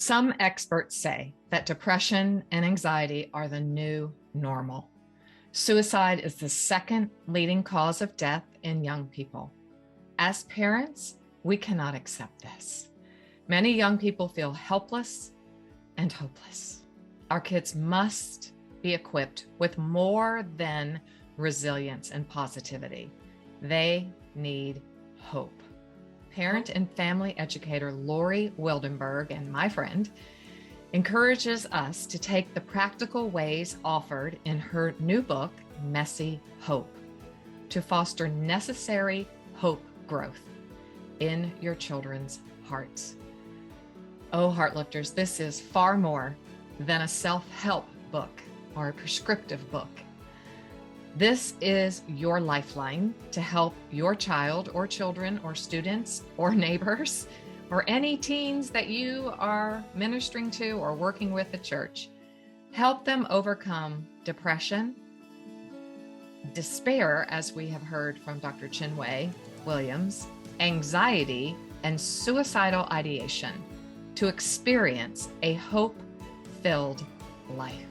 Some experts say that depression and anxiety are the new normal. Suicide is the second leading cause of death in young people. As parents, we cannot accept this. Many young people feel helpless and hopeless. Our kids must be equipped with more than resilience and positivity. They need hope. Parent and family educator Lori Wildenberg, and my friend, encourages us to take the practical ways offered in her new book, Messy Hope, to foster necessary hope growth in your children's hearts. Oh, Heartlifters, this is far more than a self-help book or a prescriptive book. This is your lifeline to help your child or children or students or neighbors or any teens that you are ministering to or working with at church. Help them overcome depression, despair, as we have heard from Dr. Chinwe Williams, anxiety, and suicidal ideation to experience a hope-filled life.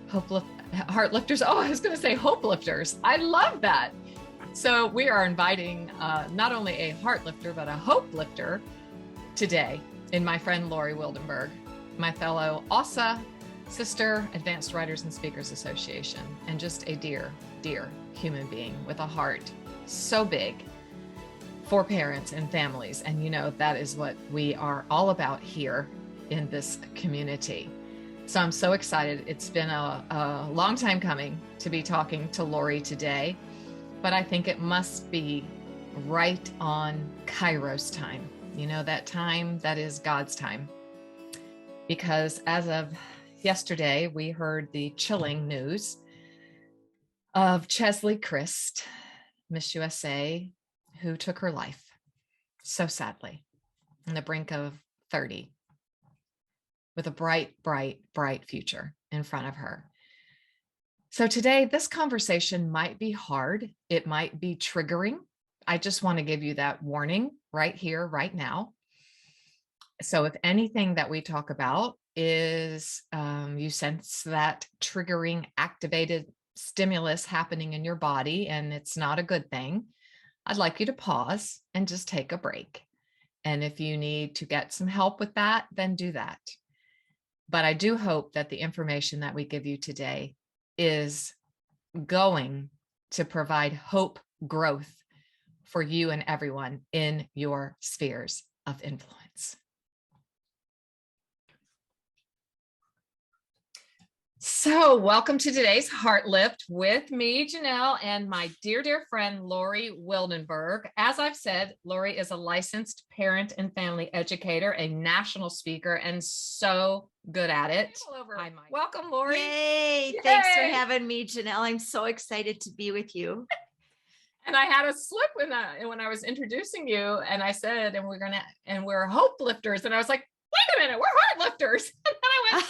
Heartlifters. Oh, I was going to say hope lifters. I love that. So we are inviting not only a heart lifter, but a hope lifter today in my friend Lori Wildenberg, my fellow ASA sister, Advanced Writers and Speakers Association, and just a dear, dear human being with a heart so big for parents and families. And you know, that is what we are all about here in this community. So I'm so excited. It's been a long time coming to be talking to Lori today, but I think it must be right on Kairos time. You know, that time that is God's time. Because as of yesterday, we heard the chilling news of Chesley Christ, Miss USA, who took her life so sadly on the brink of 30. With a bright, bright, bright future in front of her. So today, this conversation might be hard. It might be triggering. I just want to give you that warning right here, right now. So if anything that we talk about is you sense that triggering, activated stimulus happening in your body, and it's not a good thing, I'd like you to pause and just take a break. And if you need to get some help with that, then do that. But I do hope that the information that we give you today is going to provide hope growth for you and everyone in your spheres of influence. So welcome to today's Heart Lift with me, Janell, and my dear, dear friend, Lori Wildenberg. As I've said, Lori is a licensed parent and family educator, a national speaker, and so good at it. Welcome, Lori. Yay. Thanks for having me, Janell. I'm so excited to be with you. And I had a slip when I was introducing you, and I said, and we're hope lifters. And I was like, wait a minute, we're heart lifters. And then I went,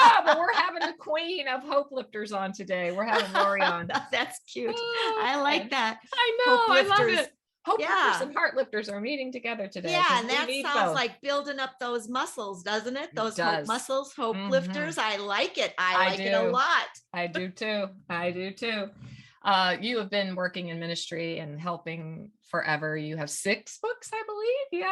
no, but we're having the queen of hope lifters on today. We're having Lori on. That's cute. I like that. I know. I love it. Hope lifters and heart lifters are meeting together today. Yeah, and that sounds like building up those muscles, doesn't it? Those hope muscles, hope lifters. I like it. I like it a lot. I do too. I do too. You have been working in ministry and helping forever. You have 6 books, I believe.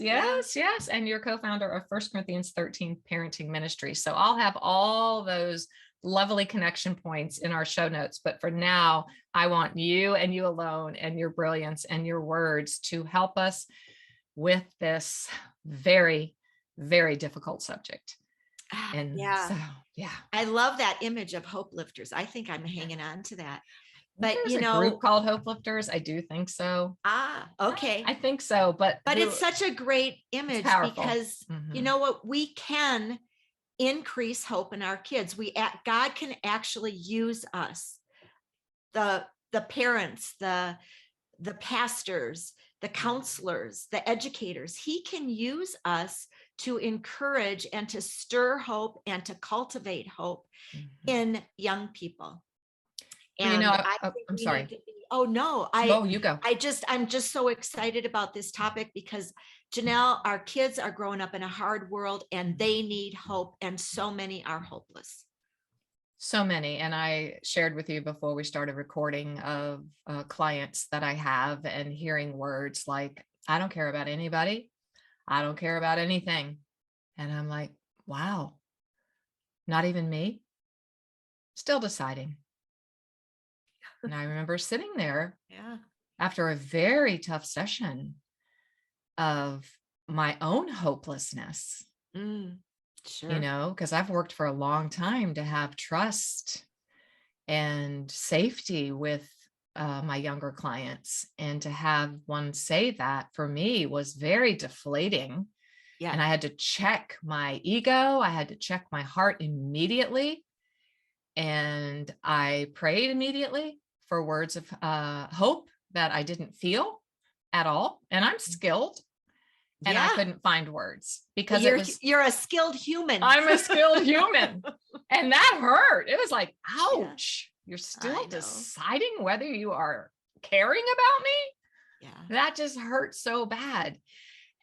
Yes. And you're co-founder of 1 Corinthians 13 Parenting Ministry. So I'll have all those lovely connection points in our show notes. But for now, I want you and you alone and your brilliance and your words to help us with this very, very difficult subject. And I love that image of hope lifters. I think I'm hanging on to that. But there's a group called Hope Lifters. I do think so. Okay. I think so, but it's such a great image because you know what, we can increase hope in our kids. God can actually use us, the parents, the pastors, the counselors, the educators. He can use us to encourage and to stir hope and to cultivate hope in young people. And I'm sorry. Oh no, you go. I'm just so excited about this topic because Janell, our kids are growing up in a hard world and they need hope, and so many are hopeless. So many. And I shared with you before we started recording of clients that I have, and hearing words like, I don't care about anybody. I don't care about anything. And I'm like, wow, not even me? Still deciding. And I remember sitting there after a very tough session of my own hopelessness. Sure. You know, because I've worked for a long time to have trust and safety with my younger clients. And to have one say that for me was very deflating. Yeah. And I had to check my ego. I had to check my heart immediately. And I prayed immediately for words of hope that I didn't feel at all. And I'm skilled. And I couldn't find words because you're a skilled human. I'm a skilled human. And that hurt. It was like, ouch, you're still deciding whether you are caring about me. Yeah. That just hurt so bad.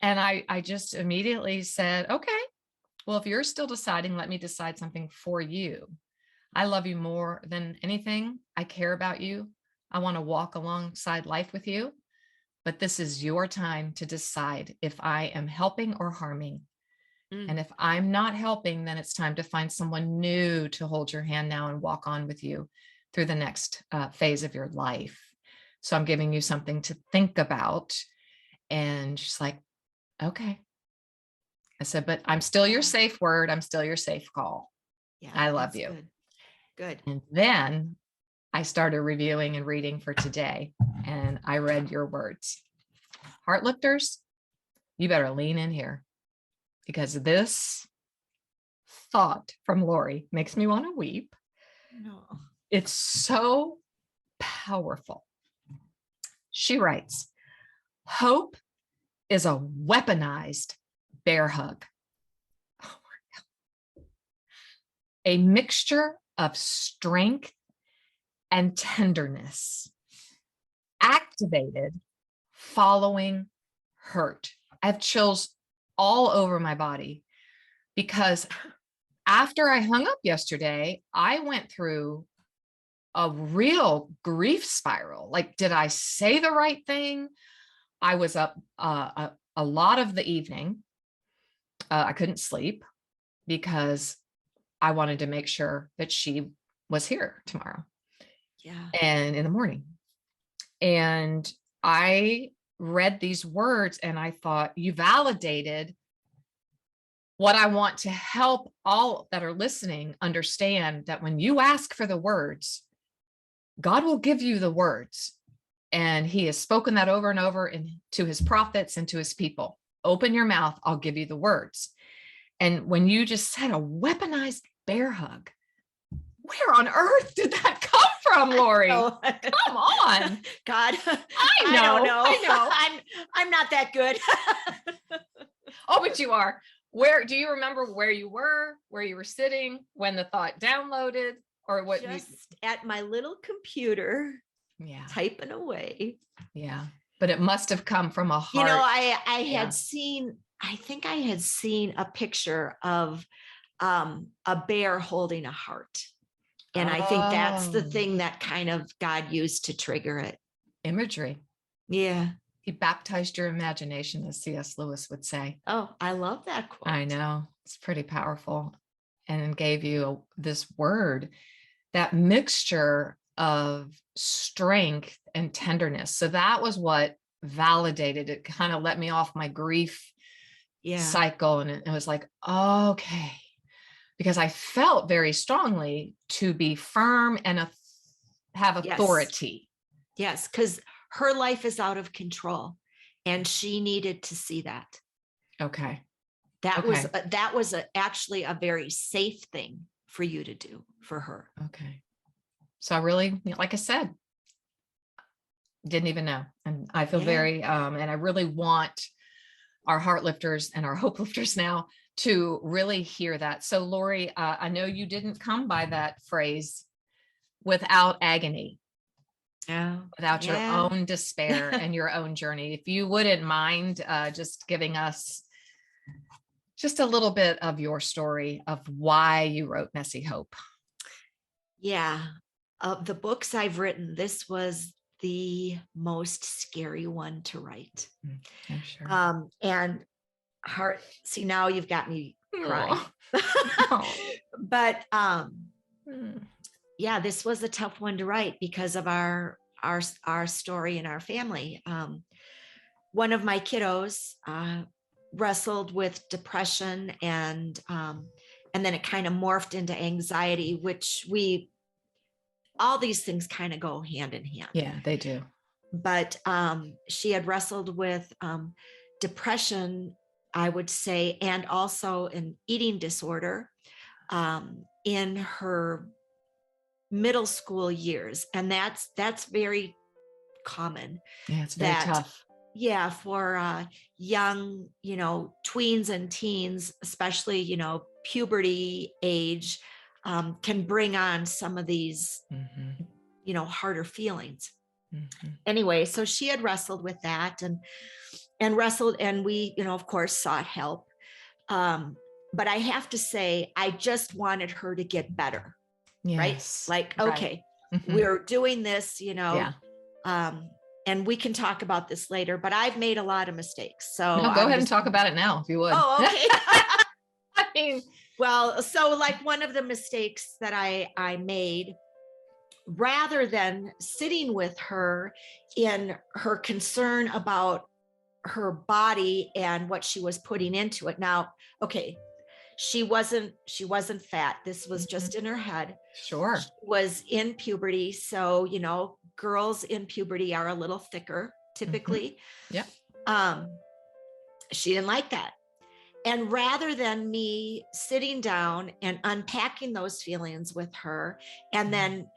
And I just immediately said, okay, well, if you're still deciding, let me decide something for you. I love you more than anything. I care about you. I want to walk alongside life with you. But this is your time to decide if I am helping or harming. And if I'm not helping, then it's time to find someone new to hold your hand now and walk on with you through the next phase of your life. So I'm giving you something to think about. And she's like, okay. I said, but I'm still your safe word. I'm still your safe call. Yeah, I love you. Good. And then I started reviewing and reading for today, and I read your words. Heartlifters, you better lean in here, because this thought from Lori makes me want to weep. No. It's so powerful. She writes, hope is a weaponized bear hug. Oh my God. A mixture of strength and tenderness activated following hurt. I have chills all over my body, because after I hung up yesterday, I went through a real grief spiral. Like, did I say the right thing? I was up a lot of the evening. I couldn't sleep because I wanted to make sure that she was here tomorrow. Yeah. And in the morning. And I read these words and I thought, you validated what I want to help all that are listening understand, that when you ask for the words, God will give you the words. And he has spoken that over and over to his prophets and to his people. Open your mouth, I'll give you the words. And when you just said a weaponized bear hug, where on earth did that come from, Lori? Come on. God, I know. I know. I'm not that good. Oh, but you are. Where do you remember where you were sitting when the thought downloaded, or what? Just at my little computer, typing away. Yeah. But it must have come from a heart. You know, I had seen, I think I had seen a picture of a bear holding a heart. And I think that's the thing that kind of God used to trigger it. Imagery. Yeah. He baptized your imagination, as C.S. Lewis would say. Oh, I love that quote. I know. It's pretty powerful. And gave you this word, that mixture of strength and tenderness. So that was what validated it, kind of let me off my grief cycle. And it was like, okay. Because I felt very strongly to be firm and have authority. Yes, because her life is out of control, and she needed to see that. Okay. That was actually a very safe thing for you to do for her. Okay. So I really, like I said, didn't even know, and I feel very, and I really want our heart lifters and our hope lifters now to really hear that. So Lori, I know you didn't come by that phrase without agony. without your own despair and your own journey. If you wouldn't mind just giving us just a little bit of your story of why you wrote Messy Hope. Yeah. Of the books I've written, this was the most scary one to write. I'm sure. And see, now you've got me crying. But yeah, this was a tough one to write because of our story in our family. One of my kiddos wrestled with depression, and then it kind of morphed into anxiety, which all these things kind of go hand in hand. Yeah, they do. But she had wrestled with depression, I would say, and also an eating disorder in her middle school years. And that's very common. Yeah, it's very tough. Yeah, for young, tweens and teens, especially, puberty age, can bring on some of these, harder feelings. Anyway, so she had wrestled with that and wrestled, and we, of course, sought help. But I have to say, I just wanted her to get better. Yes. Right? Like, okay, we're doing this, and we can talk about this later, but I've made a lot of mistakes. So no, go ahead and talk about it now, if you would. Oh, okay. I mean, well, so like one of the mistakes that I made, rather than sitting with her in her concern about her body and what she was putting into it. Now, okay, she wasn't fat. This was just in her head. Sure. She was in puberty. So, girls in puberty are a little thicker typically. Yeah. She didn't like that. And rather than me sitting down and unpacking those feelings with her and then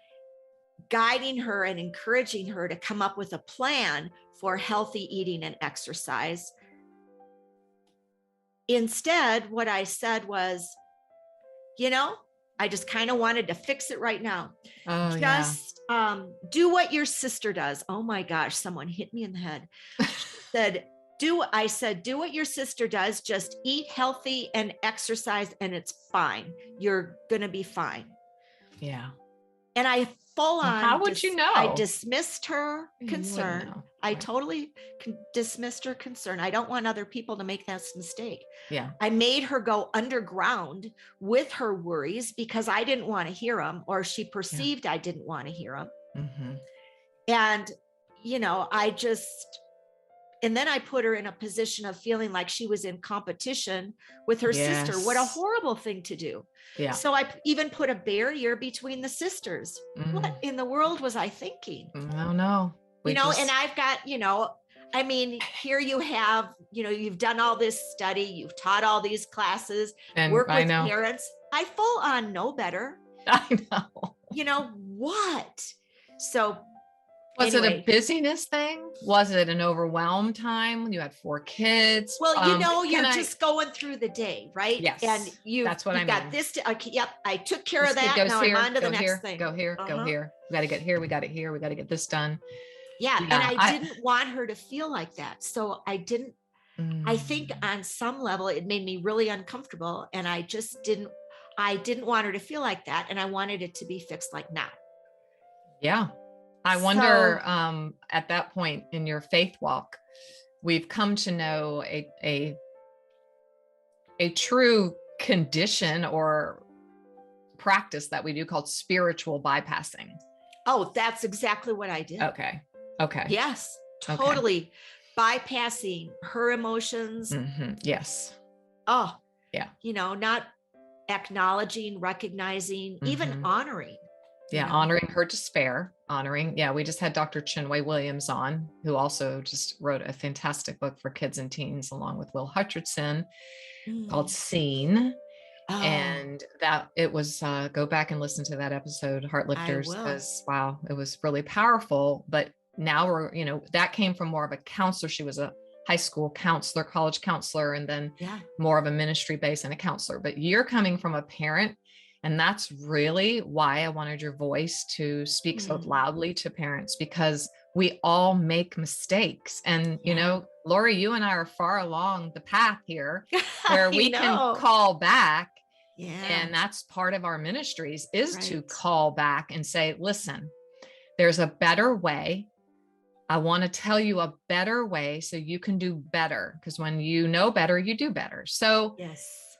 guiding her and encouraging her to come up with a plan for healthy eating and exercise, instead, what I said was, I just kind of wanted to fix it right now. Just do what your sister does. Oh my gosh, someone hit me in the head. I said, do what your sister does. Just eat healthy and exercise, and it's fine. You're going to be fine. Yeah. And I how would you know? I dismissed her concern. I totally dismissed her concern. I don't want other people to make that mistake. Yeah. I made her go underground with her worries because I didn't want to hear them, or she perceived I didn't want to hear them. And, and then I put her in a position of feeling like she was in competition with her sister. What a horrible thing to do. Yeah. So I even put a barrier between the sisters. What in the world was I thinking? I don't know. And I've got, here you have, you've done all this study, you've taught all these classes, and work with parents. I full on know better. I know. What? So was it a busyness thing? Was it an overwhelmed time when you had 4 kids? Well, you're just going through the day, right? Yes. And that's what I mean. Got this. Yep. I took care of that. Now I'm on to the next thing. Go here. Go here. We got to get here. We got it here. We got to get this done. Yeah. And I didn't want her to feel like that. So I didn't, I think on some level it made me really uncomfortable. And I didn't want her to feel like that. And I wanted it to be fixed like now. Yeah. I wonder, at that point in your faith walk, we've come to know a true condition or practice that we do called spiritual bypassing. Oh, that's exactly what I did. Okay. Yes, totally. Okay. Bypassing her emotions. Yes. Oh, yeah. Not acknowledging, recognizing, even honoring. Yeah. Honoring her despair, we just had Dr. Chinwe Williams on, who also just wrote a fantastic book for kids and teens, along with Will Hutcherson, called Seen. Oh. And that it was, go back and listen to that episode, Heartlifters, because wow, it was really powerful. But now we're, that came from more of a counselor. She was a high school counselor, college counselor, and then more of a ministry base and a counselor. But you're coming from a parent And that's really why I wanted your voice to speak so loudly to parents, because we all make mistakes. And, you know, Lori, you and I are far along the path here where we can call back. And that's part of our ministries, is to call back and say, listen, there's a better way. I want to tell you a better way so you can do better. Because when you know better, you do better. So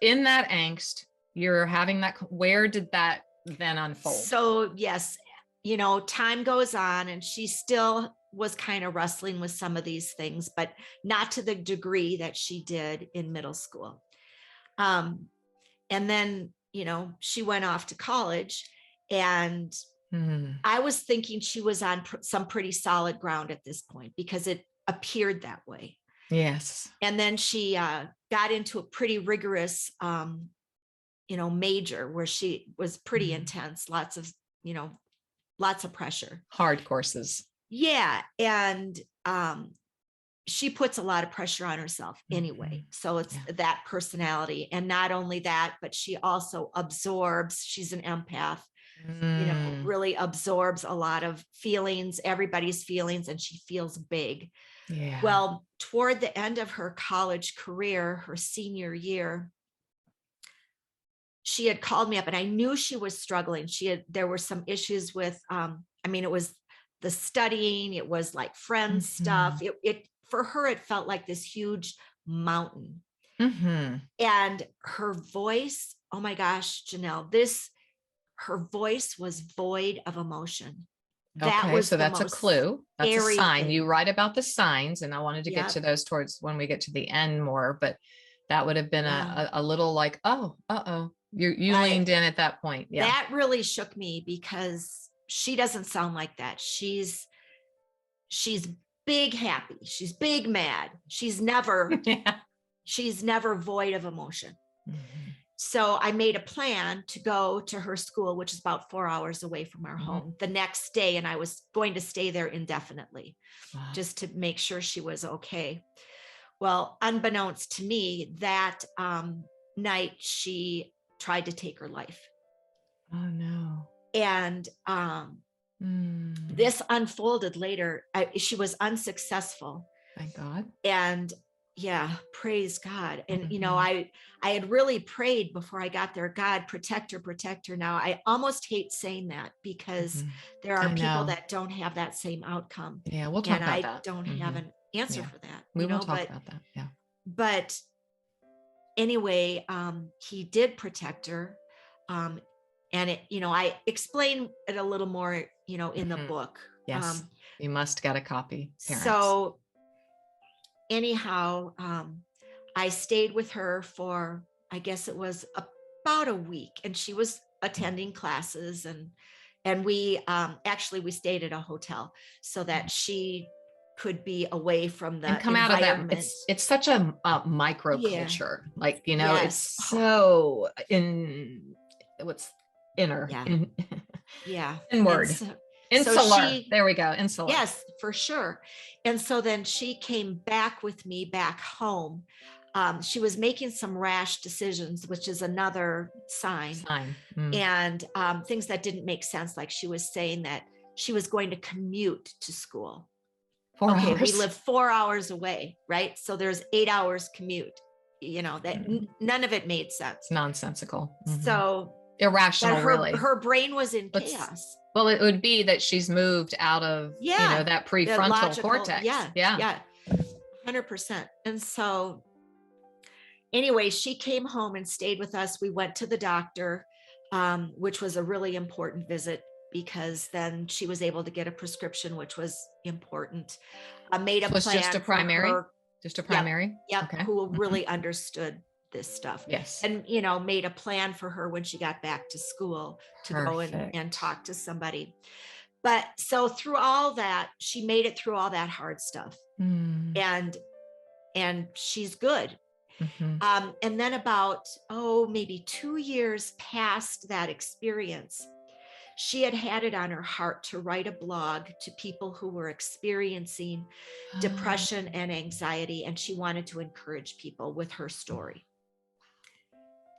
in that angst, you're having that, where did that then unfold? So yes, you know, time goes on and she still was kind of wrestling with some of these things, but not to the degree that she did in middle school. And then, you know, she went off to college, and I was thinking she was on some pretty solid ground at this point, because it appeared that way. Yes. And then she got into a pretty rigorous you know, major where she was pretty intense, lots of pressure. Hard courses. Yeah. And she puts a lot of pressure on herself anyway. So it's that personality. And not only that, but she also absorbs, she's an empath, you know, really absorbs a lot of feelings, everybody's feelings, and she feels big. Yeah. Well, toward the end of her college career, her senior year, she had called me up, and I knew she was struggling. There were some issues with, I mean, it was the studying, it was like friends stuff. It for her, it felt like this huge mountain. And her voice, oh my gosh, Janell, her voice was void of emotion. That was so that's a clue. That's a sign. Thing. You write about the signs, and I wanted to get to those towards when we get to the end more, but that would have been a little like, oh, you leaned in at that point. Yeah. That really shook me, because she doesn't sound like that. She's big happy. She's big mad. She's never void of emotion. So I made a plan to go to her school, which is about 4 hours away from our home, the next day. And I was going to stay there indefinitely just to make sure she was okay. Well, unbeknownst to me, that night she tried to take her life. Oh no. And this unfolded later. She was unsuccessful. Thank God. And yeah, praise God. And you know, I had really prayed before I got there, God, protect her. Now I almost hate saying that, because there are people that don't have that same outcome. Yeah, we'll talk about that. I don't have an answer for that. We will talk about that. Yeah. But anyway, he did protect her. And it, you know, I explain it a little more, you know, in the book. Yes. You must get a copy, parents. So anyhow, I stayed with her for, I guess it was about a week, and she was attending classes, and we actually we stayed at a hotel so that she could be away from the and come out of that. It's such a microculture, like, you know, it's so what's inner, inward. Insular. There we go. Insular. Yes, for sure. And so then she came back with me back home. She was making some rash decisions, which is another sign. And things that didn't make sense. Like she was saying that she was going to commute to school. 4 hours. We live 4 hours away, right? So there's 8 hours commute, you know, that none of it made sense. Nonsensical. So irrational, really. Her brain was in chaos. Well, it would be that she's moved out of, you know, that prefrontal cortex. Yeah. 100%. And so anyway, she came home and stayed with us. We went to the doctor, which was a really important visit, because then she was able to get a prescription, which was important. Made a plan. Just a primary? Just a primary? Yep. Okay. Who really understood this stuff. Yes. And, you know, made a plan for her when she got back to school to go and talk to somebody. But so through all that, she made it through all that hard stuff. And she's good. And then about, maybe 2 years past that experience, she had it on her heart to write a blog to people who were experiencing depression and anxiety. And she wanted to encourage people with her story.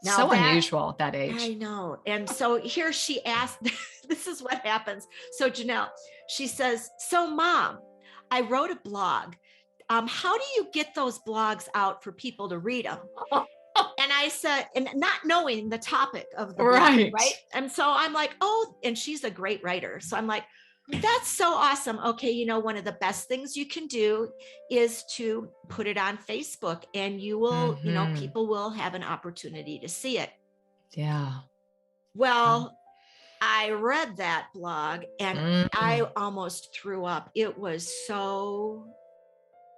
Now so unusual at that age. I know. And so here she asked, this is what happens. So Janell, she says, so Mom, I wrote a blog. How do you get those blogs out for people to read them? And I said, and not knowing the topic of the blog, right? And so I'm like, oh, and she's a great writer. So I'm like, that's so awesome. Okay, you know, one of the best things you can do is to put it on Facebook, and you will, you know, people will have an opportunity to see it. Yeah. Well, I read that blog and I almost threw up. It was so,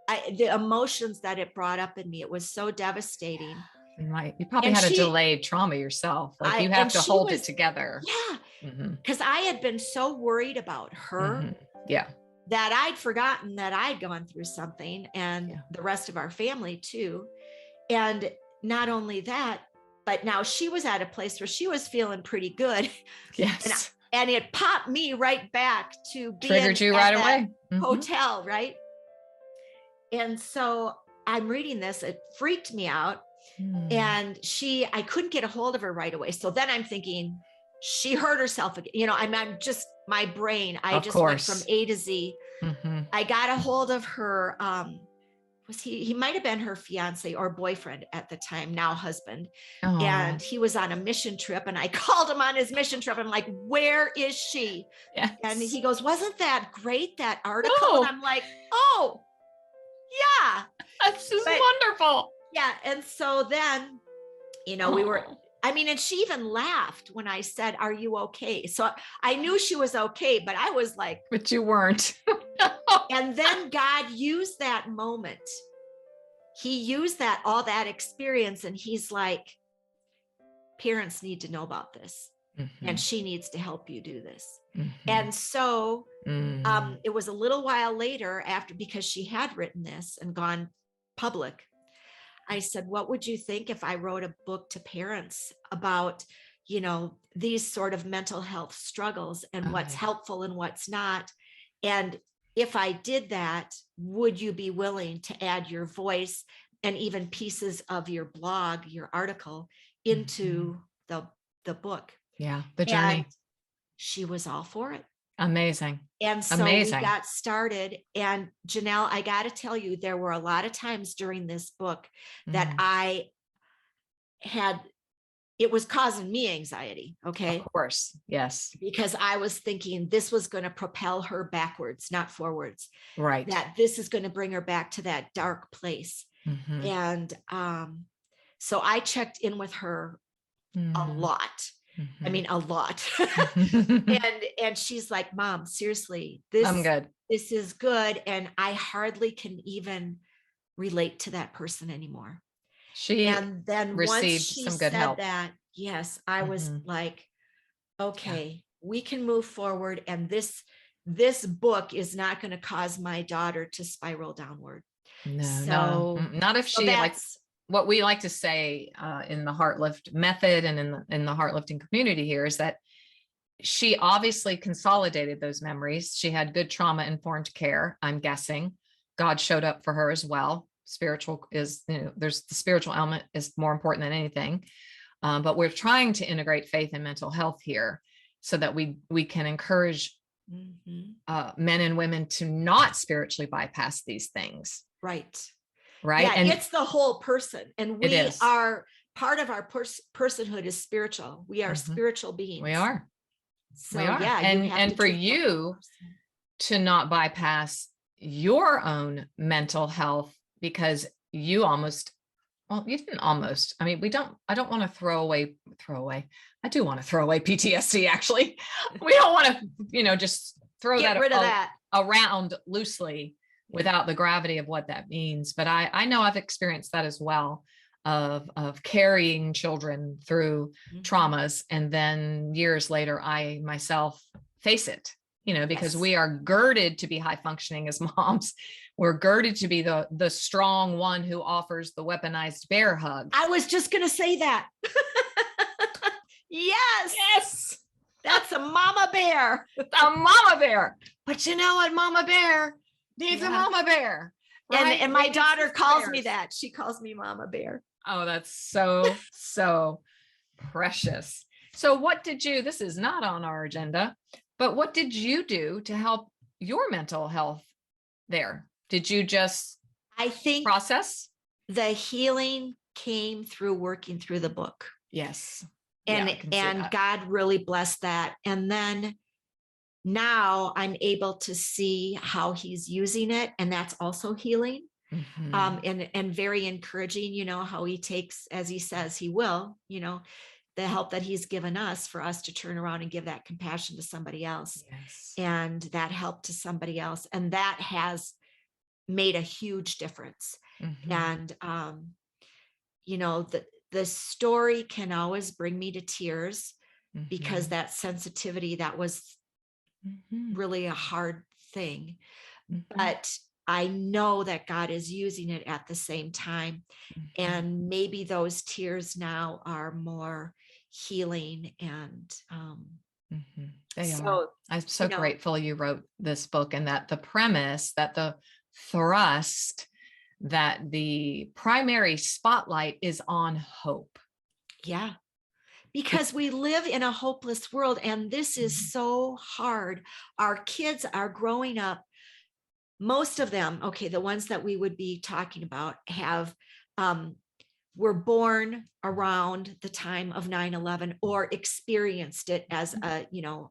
the emotions that it brought up in me, it was so devastating. Right. You probably had a delayed trauma yourself. Like you have to hold it together. Yeah. Because I had been so worried about her. Yeah. That I'd forgotten that I'd gone through something, and the rest of our family too. And not only that, but now she was at a place where she was feeling pretty good. Yes. And it popped me right back to being triggered you right away. Hotel, right? And so I'm reading this, it freaked me out. And I couldn't get a hold of her right away. So then I'm thinking, she hurt herself again. You know, I'm just, my brain, I just went from A to Z. I got a hold of her. He might've been her fiance or boyfriend at the time, now husband. And he was on a mission trip, and I called him on his mission trip. I'm like, where is she? Yes. And he goes, wasn't that great, that article? And I'm like, oh yeah. That's just wonderful. Yeah. And so then, you know, we were, I mean, and she even laughed when I said, are you okay? So I knew she was okay, but I was like, but you weren't. And then God used that moment. He used all that experience. And he's like, parents need to know about this. And she needs to help you do this. And so it was a little while later because she had written this and gone public. I said, what would you think if I wrote a book to parents about, you know, these sort of mental health struggles and what's helpful and what's not? And if I did that, would you be willing to add your voice and even pieces of your blog, your article into the book? Yeah, the journey. And she was all for it. Amazing. And so we got started. And Janell, I got to tell you, there were a lot of times during this book that it was causing me anxiety. Okay. Of course. Yes. Because I was thinking this was going to propel her backwards, not forwards. Right. That this is going to bring her back to that dark place. And so I checked in with her a lot. I mean, a lot. and she's like, Mom, seriously, I'm good. This is good. And I hardly can even relate to that person anymore. And then received some good help. That, yes, I was like, okay, we can move forward. And this book is not going to cause my daughter to spiral downward. No, not if she what we like to say in the Heartlift method and in the Heartlifting community here is that she obviously consolidated those memories. She had good trauma informed care. I'm guessing God showed up for her as well. Spiritual is, you know, there's the spiritual element is more important than anything. But we're trying to integrate faith and mental health here so that we can encourage men and women to not spiritually bypass these things. Right. Yeah, and it's the whole person. And we are part of our personhood is spiritual. We are spiritual beings. We are. So we are. Yeah. And for you to not bypass your own mental health because you you didn't almost, I mean, I don't want to throw away. I do want to throw away PTSD actually. We don't want to, just get rid of that around loosely without the gravity of what that means. But I know I've experienced that as well of carrying children through traumas. And then years later, I myself face it, because we are girded to be high functioning as moms. We're girded to be the strong one who offers the weaponized bear hug. I was just going to say that. Yes. That's a mama bear. A mama bear. But you know what, mama bear needs a mama bear. Right? And my daughter calls me that. She calls me mama bear. Oh, that's so precious. So what did you, this is not on our agenda, but what did you do to help your mental health there? Did you just I think process? The healing came through working through the book. Yes. And God really blessed that. And then now I'm able to see how he's using it. And that's also healing. And very encouraging, how he takes, as he says, he will, the help that he's given us for us to turn around and give that compassion to somebody else. Yes. And that help to somebody else. And that has made a huge difference. And, the story can always bring me to tears because that sensitivity, that was really a hard thing. But I know that God is using it at the same time. And maybe those tears now are more healing. And they are. I'm so grateful you wrote this book, and that the premise, that the thrust, that the primary spotlight is on hope. Yeah. Because we live in a hopeless world, and this is so hard. Our kids are growing up. Most of them, the ones that we would be talking about were born around the time of 9/11 or experienced it as a child.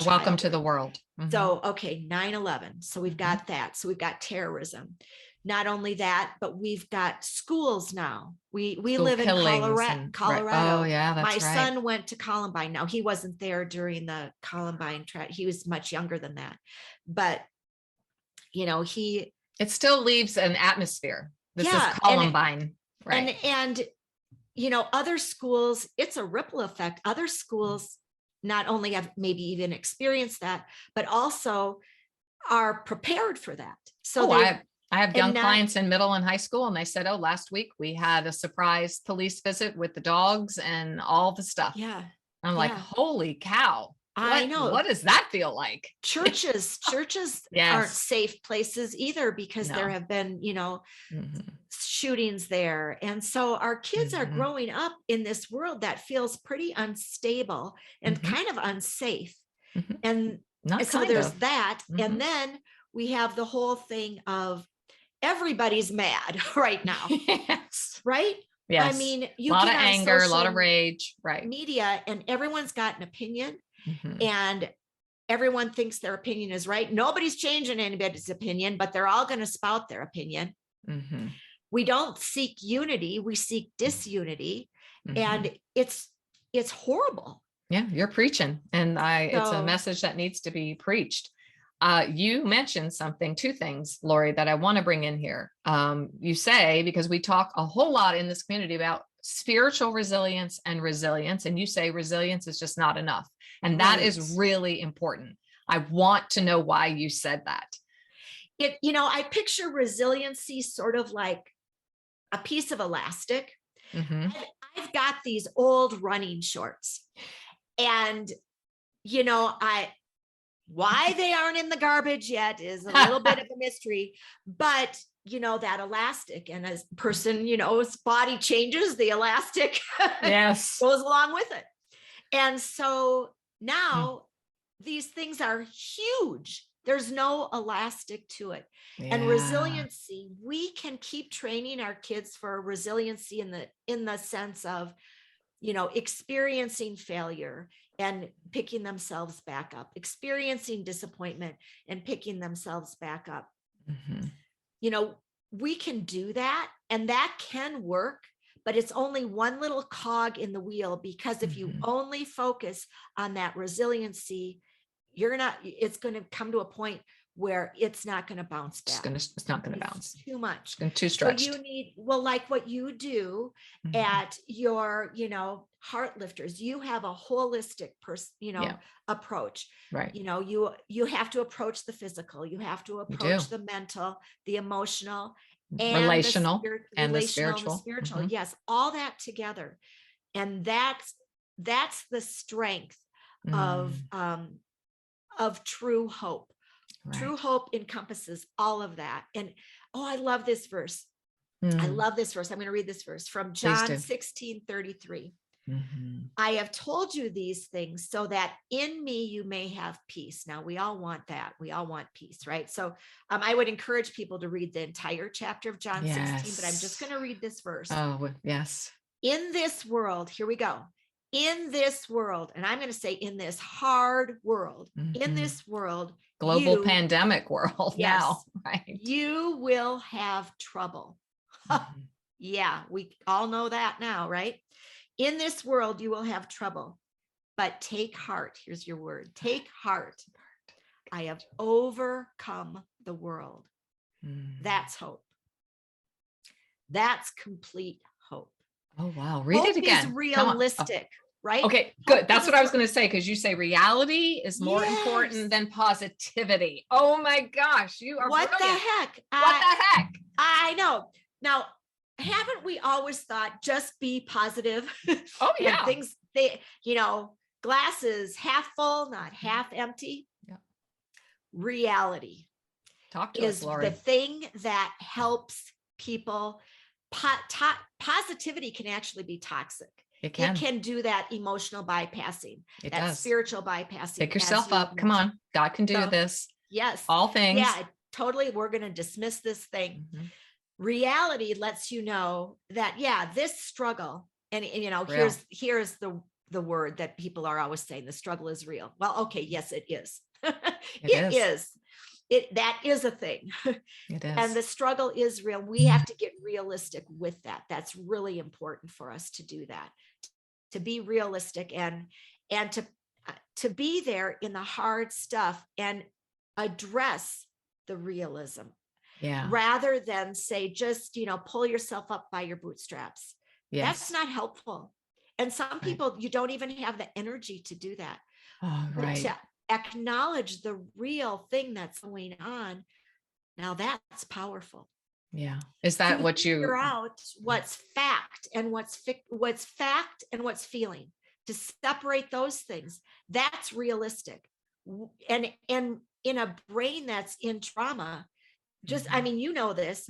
Welcome to the world. So, 9/11. So we've got that. So we've got terrorism. Not only that, but we've got schools now. We live in Colorado. Oh, yeah, that's My son went to Columbine. Now, he wasn't there during the Columbine he was much younger than that. But, it still leaves an atmosphere. This is Columbine. Right. And other schools, it's a ripple effect. Other schools not only have maybe even experienced that, but also are prepared for that. So I have young clients in middle and high school, and they said, last week we had a surprise police visit with the dogs and all the stuff. Yeah. I'm like, holy cow. I know. What does that feel like? Churches aren't safe places either, because there have been, shootings there. And so our kids are growing up in this world that feels pretty unstable and kind of unsafe. And so there's that. And then we have the whole thing of everybody's mad right now. Yes. Right? Yes. I mean, a lot of anger, a lot of rage, right? Media, and everyone's got an opinion, and everyone thinks their opinion is right. Nobody's changing anybody's opinion, but they're all going to spout their opinion. We don't seek unity, we seek disunity, and it's horrible. Yeah, you're preaching, and it's a message that needs to be preached. You mentioned two things, Lori, that I want to bring in here. You say, because we talk a whole lot in this community about spiritual resilience, and you say resilience is just not enough. And that is really important. I want to know why you said that. I picture resiliency sort of like a piece of elastic. I've got these old running shorts, and why they aren't in the garbage yet is a little bit of a mystery, but that elastic, and as a person, his body changes, the elastic goes along with it. And so now these things are huge. There's no elastic to it. And resiliency, we can keep training our kids for resiliency in the sense of, experiencing failure and picking themselves back up, experiencing disappointment and picking themselves back up. We can do that, and that can work, but it's only one little cog in the wheel, because if you only focus on that resiliency, it's going to come to a point where it's not going to bounce back. It's not going to bounce. Too much. It's too stretched. So you need, like what you do at your, Heartlifters, you have a holistic approach. Right. You have to approach the physical, you have to approach the mental, the emotional, and relational, the spiritual. Yes. All that together. And that's the strength of true hope. Right. True hope encompasses all of that. And I love this verse. I love this verse. I'm going to read this verse from John 16:33. I have told you these things so that in me you may have peace. Now, we all want that. We all want peace, right? So I would encourage people to read the entire chapter of John 16, but I'm just going to read this verse. Oh, yes. In this world, here we go. In this world, and I'm going to say in this hard world, in this world, global pandemic world now, right? You will have trouble. Yeah, we all know that now, right? In this world, you will have trouble, but take heart. Here's your word. Take heart. I have overcome the world. That's hope. That's complete hope. Oh, wow. Read it again. Hope is realistic, right? Okay, good. That's what I was going to say, because you say reality is more important than positivity. Oh my gosh, you are what brilliant. The heck? What the heck? I know. Now, haven't we always thought just be positive? Oh yeah. And things, glasses half full, not half empty. Yeah. Reality. Talk to us, Lori. The thing that helps people. Positivity can actually be toxic. It can do that emotional bypassing. It does. Spiritual bypassing. Pick yourself up. Come on. God can do this. Yes. All things. Yeah, totally. We're going to dismiss this thing. Reality lets you know that, this struggle, and here's the word that people are always saying, the struggle is real. Well, okay. Yes, it is. It is. That is a thing. It is. And the struggle is real. We have to get realistic with that. That's really important for us to do that, to be realistic and to be there in the hard stuff and address the realism. Yeah. Rather than say, just, pull yourself up by your bootstraps. Yes. That's not helpful. And some people, you don't even have the energy to do that. Oh, right. But to acknowledge the real thing that's going on. Now that's powerful. Yeah. Is that what you figure out what's fact and what's fact and what's feeling, to separate those things? That's realistic. And in a brain that's in trauma, just, this,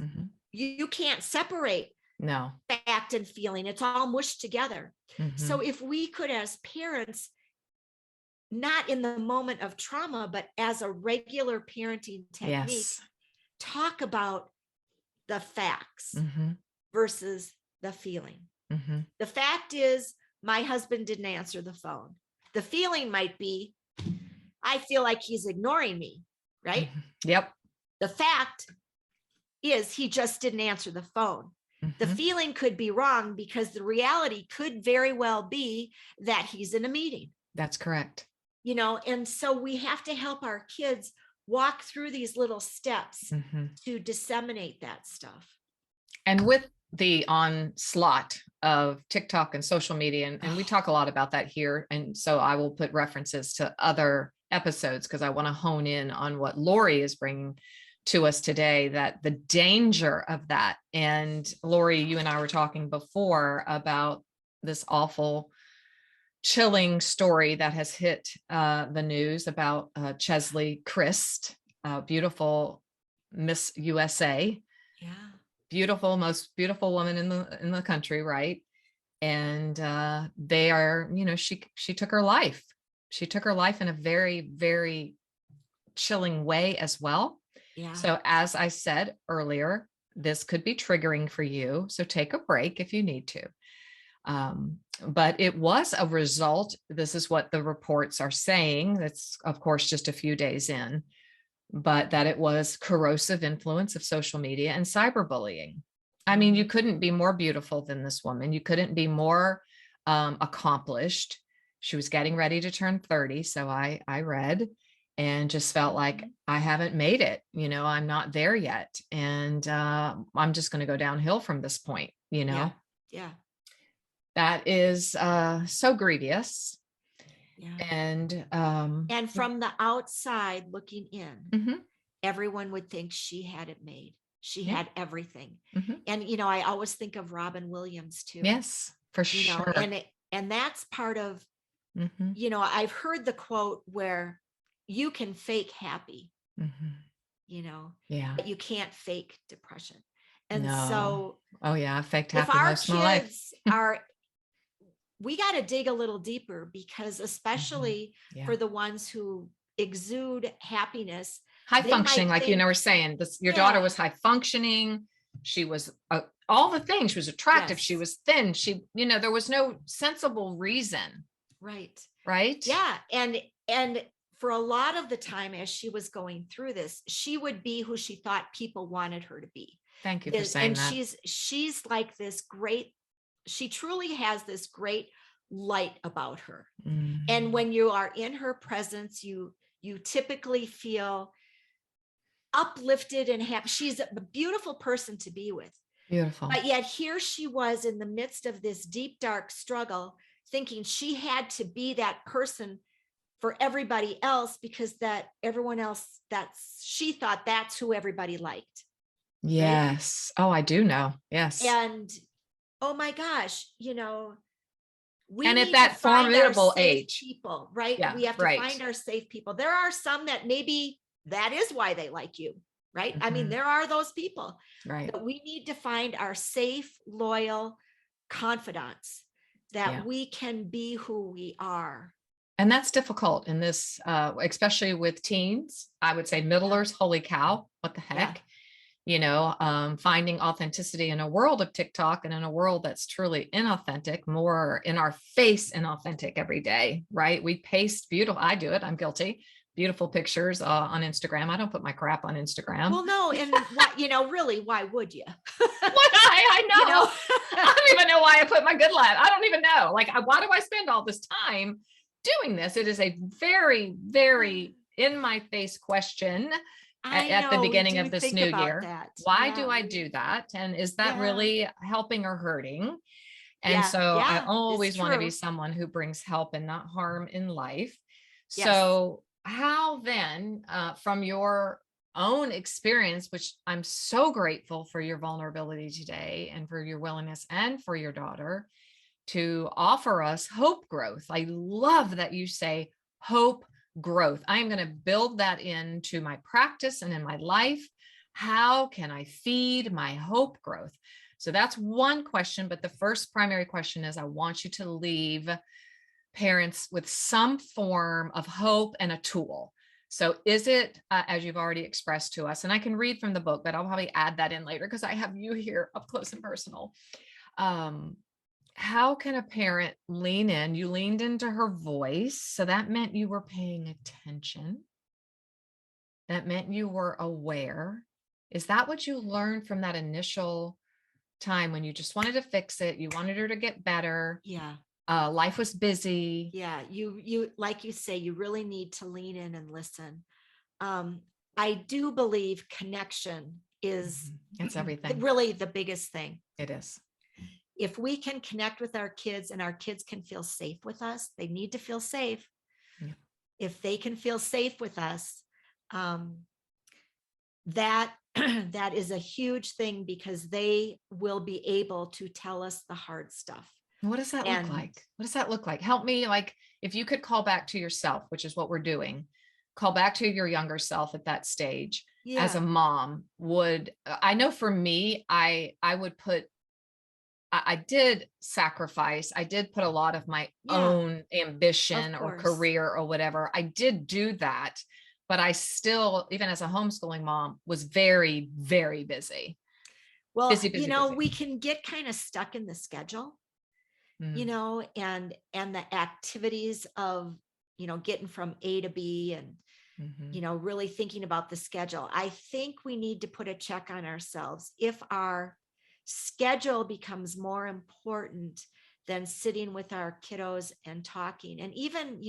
you can't separate fact and feeling. It's all mushed together. So if we could, as parents, not in the moment of trauma, but as a regular parenting technique, talk about the facts versus the feeling. The fact is, my husband didn't answer the phone. The feeling might be, I feel like he's ignoring me, right? Yep. The fact is, he just didn't answer the phone. The feeling could be wrong, because the reality could very well be that he's in a meeting. That's correct. And so we have to help our kids walk through these little steps to disseminate that stuff. And with the onslaught of TikTok and social media, and we talk a lot about that here. And so I will put references to other episodes, because I want to hone in on what Lori is bringing to us today, that the danger of that. And Lori, you and I were talking before about this awful, chilling story that has hit the news about Chesley Christ, beautiful Miss USA. Yeah. Beautiful, most beautiful woman in the country, right? And they are, she took her life. She took her life in a very, very chilling way as well. Yeah. So as I said earlier, this could be triggering for you. So take a break if you need to. But it was a result. This is what the reports are saying. That's, of course, just a few days in, but that it was corrosive influence of social media and cyberbullying. I mean, you couldn't be more beautiful than this woman. You couldn't be more accomplished. She was getting ready to turn 30. So I read and just felt like I haven't made it. I'm not there yet. And I'm just going to go downhill from this point, Yeah. That is so grievous. Yeah. And from the outside looking in, everyone would think she had it made. She had everything. And, I always think of Robin Williams too. Yes, for sure. And that's part of, I've heard the quote where you can fake happy, but you can't fake depression. And so, oh yeah, I faked half of most of my life. we got to dig a little deeper, because especially for the ones who exude happiness, high functioning, like you were saying, your daughter was high functioning. She was all the things. She was attractive. She was thin. There was no sensible reason. Right. Yeah. And for a lot of the time, as she was going through this, she would be who she thought people wanted her to be. Thank you for saying that. And she's like this great, she truly has this great light about her. And when you are in her presence, you typically feel uplifted and happy. She's a beautiful person to be with. Beautiful. But yet here she was in the midst of this deep, dark struggle, thinking she had to be that person for everybody else, because that everyone else, she thought that's who everybody liked. Yes. Right? Oh, I do know. Yes. And oh my gosh, we and need at that to find formidable our safe age people, right? Yeah, we have to find our safe people. There are some that maybe that is why they like you, right? I mean, there are those people, right? But we need to find our safe, loyal confidants that we can be who we are. And that's difficult in this, especially with teens. I would say middlers, holy cow, what the heck? Finding authenticity in a world of TikTok and in a world that's truly inauthentic, more in our face inauthentic every day, right? We paste beautiful, I do it, I'm guilty, beautiful pictures on Instagram. I don't put my crap on Instagram. Well, no, and what, really, why would you? I know. I don't even know why I put my good life. I don't even know. Like, why do I spend all this time doing this? It is a very, very in my face question at the beginning of this new year. Why do I do that? And is that really helping or hurting? And so I always want to be someone who brings help and not harm in life. So how then, from your own experience, which I'm so grateful for your vulnerability today and for your willingness and for your daughter to offer us hope growth. I love that you say hope growth. I'm going to build that into my practice and in my life. How can I feed my hope growth? So that's one question. But the first primary question is, I want you to leave parents with some form of hope and a tool. So is it, as you've already expressed to us, and I can read from the book, but I'll probably add that in later because I have you here up close and personal. How can a parent lean in? You leaned into her voice. So that meant you were paying attention. That meant you were aware. Is that what you learned from that initial time when you just wanted to fix it? You wanted her to get better. Yeah. Life was busy. Yeah. You, like you say, you really need to lean in and listen. I do believe connection is it's everything. Really the biggest thing. It is. If we can connect with our kids and our kids can feel safe with us, they need to feel safe. Yeah. If they can feel safe with us, that is a huge thing, because they will be able to tell us the hard stuff. What does that look like? What does that look like? Help me. Like, if you could call back to yourself, which is what we're doing, call back to your younger self at that stage as a mom I know for me, I would put, I did sacrifice. I did put a lot of my own ambition or career or whatever. I did do that, but I still, even as a homeschooling mom, was very, very busy. Well, busy. We can get kind of stuck in the schedule, and the activities of, getting from A to B and, really thinking about the schedule. I think we need to put a check on ourselves. If our schedule becomes more important than sitting with our kiddos and talking, and even,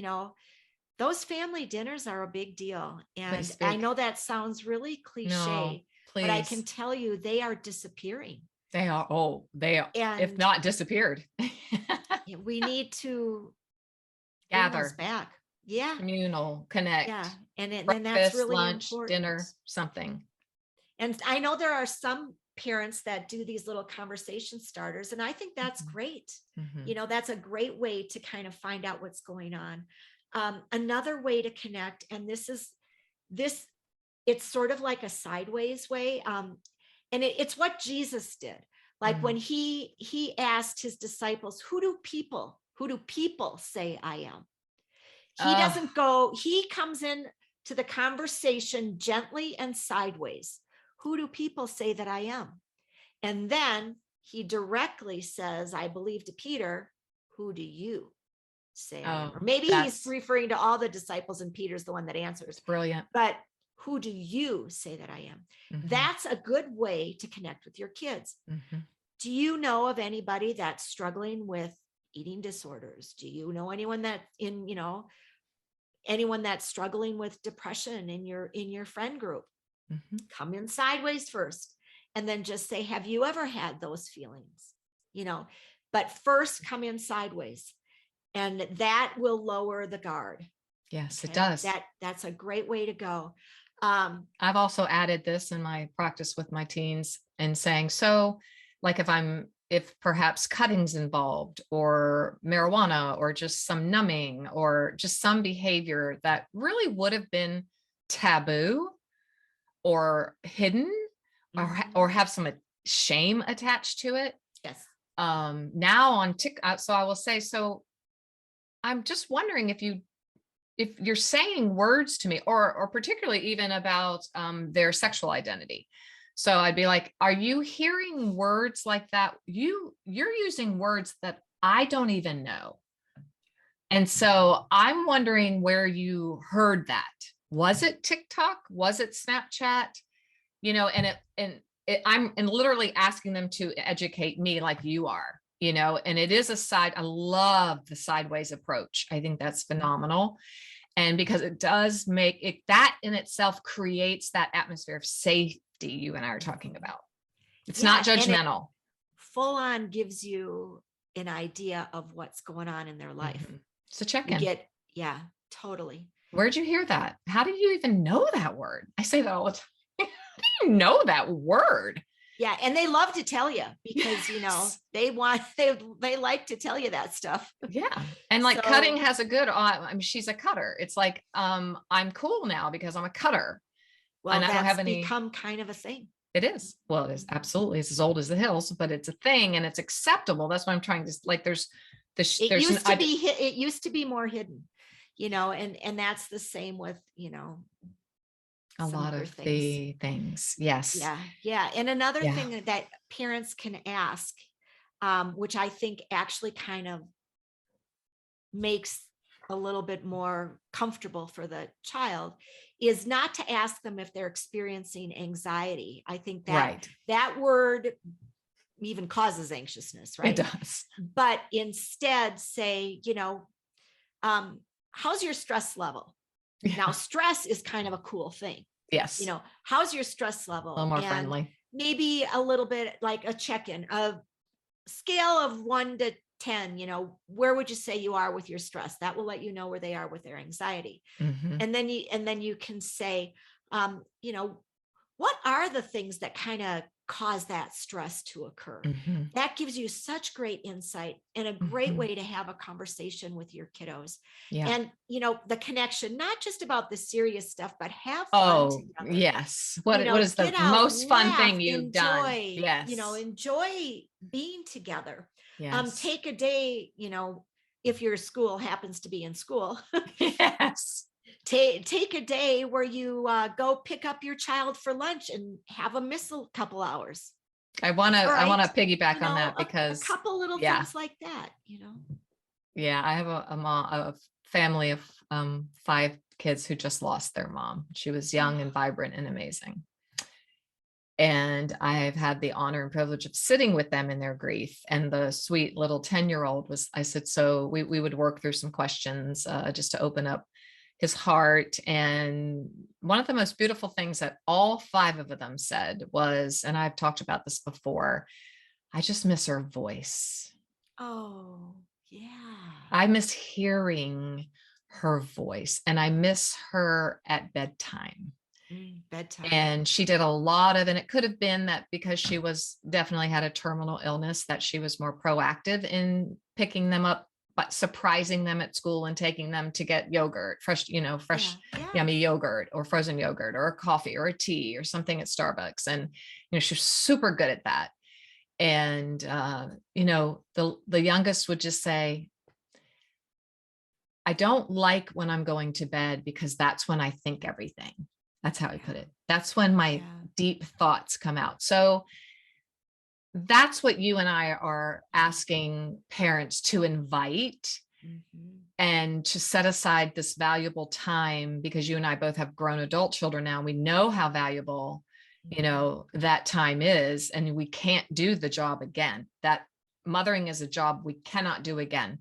those family dinners are a big deal. And I know that sounds really cliche, but I can tell you they are disappearing. They are. Oh, they are. And if not disappeared. We need to gather back. Yeah. Communal, connect. Yeah. And breakfast, that's really lunch, important. Dinner, something. And I know there are some parents that do these little conversation starters, and I think that's great. That's a great way to kind of find out what's going on. Another way to connect, and it's sort of like a sideways way. And it's what Jesus did. Like when he asked his disciples, who do people Who do people say I am? He doesn't go, he comes in to the conversation gently and sideways. Who do people say that I am? And then he directly says, I believe, to Peter, who do you say I am? Or maybe he's referring to all the disciples and Peter's the one that answers. Brilliant. But who do you say that I am? Mm-hmm. That's a good way to connect with your kids. Mm-hmm. Do you know of anybody that's struggling with eating disorders? Do you know anyone that anyone that's struggling with depression in your friend group? Mm-hmm. Come in sideways first, and then just say, have you ever had those feelings? But first come in sideways, and that will lower the guard. Yes, okay? It does. That's a great way to go. I've also added this in my practice with my teens and saying, so like if perhaps cutting's involved, or marijuana, or just some numbing, or just some behavior that really would have been taboo or hidden, mm-hmm. or have some shame attached to it. Yes. Now on TikTok, so I will say, so I'm just wondering if you're saying words to me, or particularly even about their sexual identity. So I'd be like, are you hearing words like that? You're using words that I don't even know. And so I'm wondering where you heard that. Was it TikTok? Was it Snapchat? I'm literally asking them to educate me like you are, and it is I love the sideways approach. I think that's phenomenal. And because it does make it, that in itself creates that atmosphere of safety you and I are talking about. It's not judgmental. Full on gives you an idea of what's going on in their life. Mm-hmm. So check in. Yeah, totally. Where'd you hear that? How did you even know that word? I say that all the time. How do you know that word? Yeah. And they love to tell you because, yes. they like to tell you that stuff. Yeah. And like cutting has a good, she's a cutter. It's like, I'm cool now because I'm a cutter. Well, and I don't have any, become kind of a thing. It is. Well, it is absolutely. It's as old as the hills, but it's a thing and it's acceptable. That's what I'm trying to like. It used to be more hidden, and that's the same with, a lot of the things. Yes. Yeah. Yeah. And another thing that parents can ask, which I think actually kind of makes a little bit more comfortable for the child, is not to ask them if they're experiencing anxiety. I think that that word even causes anxiousness, right? It does. But instead say, how's your stress level? Yeah. Now, stress is kind of a cool thing. Yes. How's your stress level? A little more friendly. Maybe a little bit like a check-in, a scale of 1 to 10, where would you say you are with your stress? That will let you know where they are with their anxiety. Mm-hmm. And then you can say, what are the things that kind of cause that stress to occur? Mm-hmm. That gives you such great insight and a great mm-hmm. way to have a conversation with your kiddos. Yeah. And, the connection, not just about the serious stuff, but have fun together. Yes. What is the most fun thing you've done? Yes. Enjoy being together. Yes. Take a day, if your school happens to be in school. Yes. Take a day where you go pick up your child for lunch and have them miss a couple hours. I want to piggyback on that because a couple little things like that, Yeah, I have a family of 5 kids who just lost their mom. She was young and vibrant and amazing. And I've had the honor and privilege of sitting with them in their grief. And the sweet little 10-year-old I said, so we would work through some questions just to open up his heart. And one of the most beautiful things that all 5 of them said was, and I've talked about this before, I just miss her voice. Oh, yeah. I miss hearing her voice and I miss her at bedtime. Bedtime. And she did a lot of, and it could have been that because she was definitely had a terminal illness, that she was more proactive in picking them up, but surprising them at school and taking them to get yogurt, fresh, yummy yogurt or frozen yogurt or a coffee or a tea or something at Starbucks. And, she was super good at that. And, the youngest would just say, I don't like when I'm going to bed because that's when I think everything. That's how I put it. That's when my deep thoughts come out. So that's what you and I are asking parents to invite and to set aside this valuable time, because you and I both have grown adult children now. We know how valuable, that time is, and we can't do the job again. That mothering is a job we cannot do again.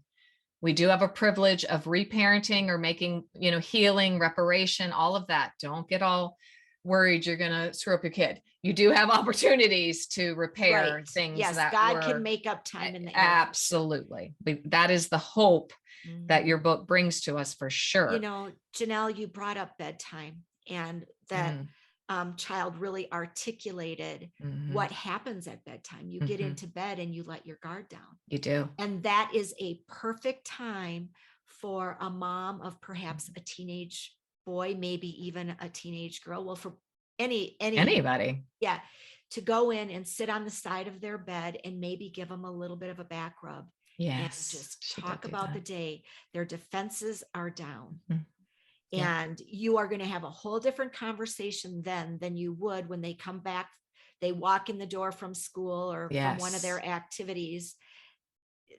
We do have a privilege of reparenting or making, healing, reparation, all of that. Don't get all worried you're going to screw up your kid. You do have opportunities to repair things. Yes, that God can make up time in the absolutely. That is the hope that your book brings to us, for sure. Janell, you brought up bedtime, and that child really articulated what happens at bedtime. You get into bed and you let your guard down. You do. And that is a perfect time for a mom of perhaps a teenage boy, maybe even a teenage girl. Well, for anybody. Yeah. To go in and sit on the side of their bed and maybe give them a little bit of a back rub. Yes. And just talk about the day. Their defenses are down. And you are going to have a whole different conversation then than you would when they come back. They walk in the door from school or from one of their activities.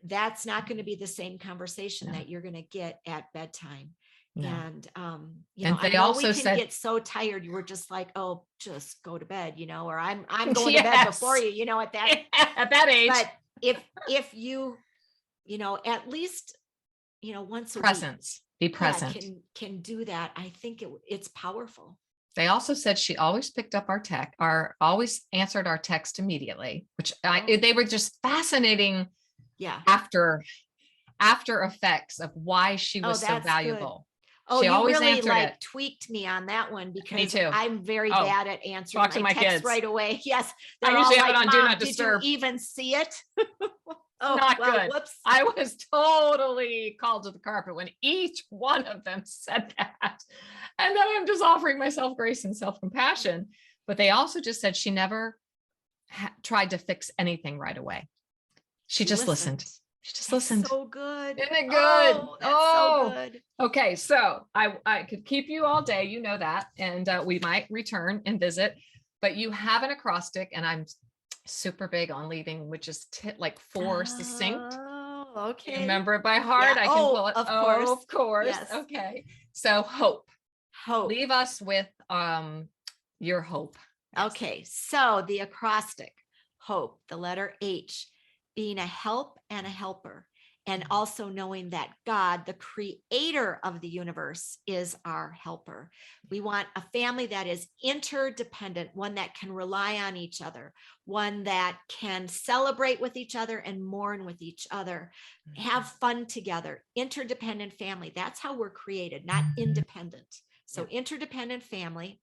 That's not going to be the same conversation that you're going to get at bedtime. No. And, and they also said, get so tired. You were just like, oh, just go to bed, or I'm going to bed before you, at that age. But if you, at least, once a presence, week, be present, can do that. I think it's powerful. They also said she always picked up always answered our text immediately, which they were just fascinating. Yeah. After effects of why she was so valuable. Good. Oh, she always really tweaked me on that one, because I'm very bad at answering my texts kids right away. Yes. I usually have it on Do Not Disturb. Did you even see it? Not good. Whoops. I was totally called to the carpet when each one of them said that. And then I'm just offering myself grace and self-compassion. But they also just said she never tried to fix anything right away. She just listened. She just listened. So good. Isn't it good? Oh, so good. Okay. So I could keep you all day. You know that. And we might return and visit, but you have an acrostic, and I'm super big on leaving, which is like 4 succinct. Oh, okay. Remember it by heart. I can pull it. Of course. Yes. Okay. So hope. Leave us with your hope. Yes. Okay. So the acrostic, hope, the letter H, being a help and a helper, and also knowing that God, the creator of the universe, is our helper. We want a family that is interdependent, one that can rely on each other, one that can celebrate with each other and mourn with each other, have fun together. Interdependent family. That's how we're created, not independent. So interdependent family,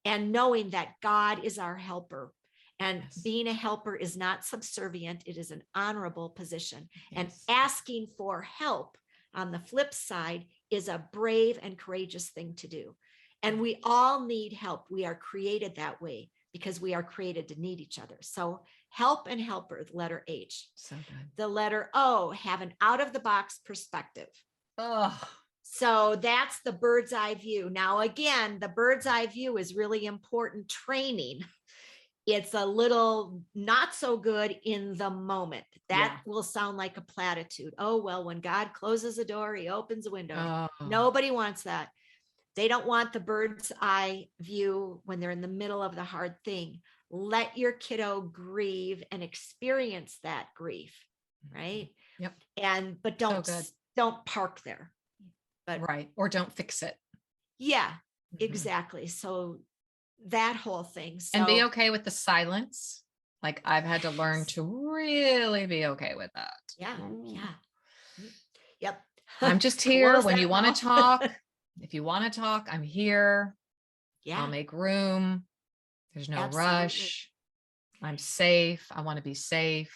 and knowing that God is our helper. And being a helper is not subservient. It is an honorable position. And asking for help on the flip side is a brave and courageous thing to do. And we all need help. We are created that way because we are created to need each other. So help and helper, the letter H. So good. The letter O, have an out-of-the-box perspective. Oh. So that's the bird's eye view. Now, again, the bird's eye view is really important training. It's a little not so good in the moment. That will sound like a platitude. Oh, well, when God closes a door, he opens a window. Oh. Nobody wants that. They don't want the bird's eye view when they're in the middle of the hard thing. Let your kiddo grieve and experience that grief, right? Yep. But don't park there. But right. Or don't fix it. Yeah, exactly. So that whole thing. So, and be okay with the silence. Like I've had to learn to really be okay with that. Yeah. Yep. I'm just here when you want to talk. If you want to talk, I'm here. Yeah. I'll make room. There's no rush. I'm safe. I want to be safe.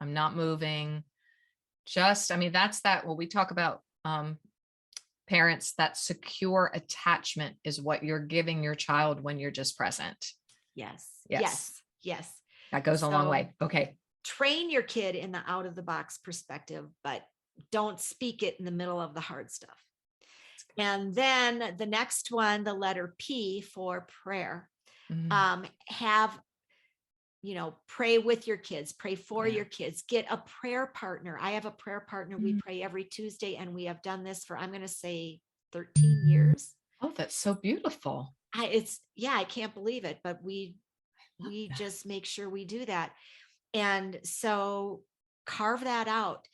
I'm not moving. That's what we talk about. Parents, that secure attachment is what you're giving your child when you're just present. Yes. That goes a long way. Okay. Train your kid in the out of the box perspective, but don't speak it in the middle of the hard stuff. And then the next one, the letter P for prayer. Have, pray with your kids, pray for your kids, get a prayer partner. I have a prayer partner. We pray every Tuesday, and we have done this for, I'm going to say 13 years. Oh, that's so beautiful. I can't believe it, but we just make sure we do that. And so carve that out.